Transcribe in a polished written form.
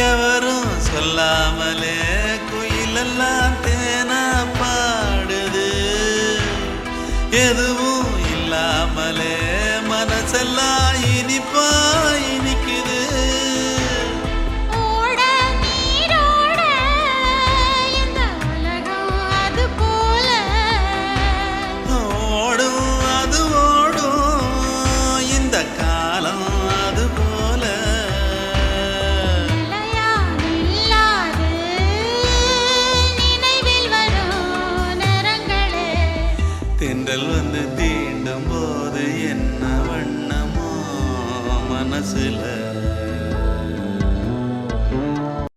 எவரும் சொல்லாமலே குயிலெல்லாம் தேனா பாடுது. எதுவும் இல்லாமலே மனசெல்லாம் இனிப்பா இனிக்குது. ஓடும் அது ஓடும் இந்த காலம் அது போல. தென்றல் வந்து தீண்டும் போது என்ன வண்ணமோ மனசுல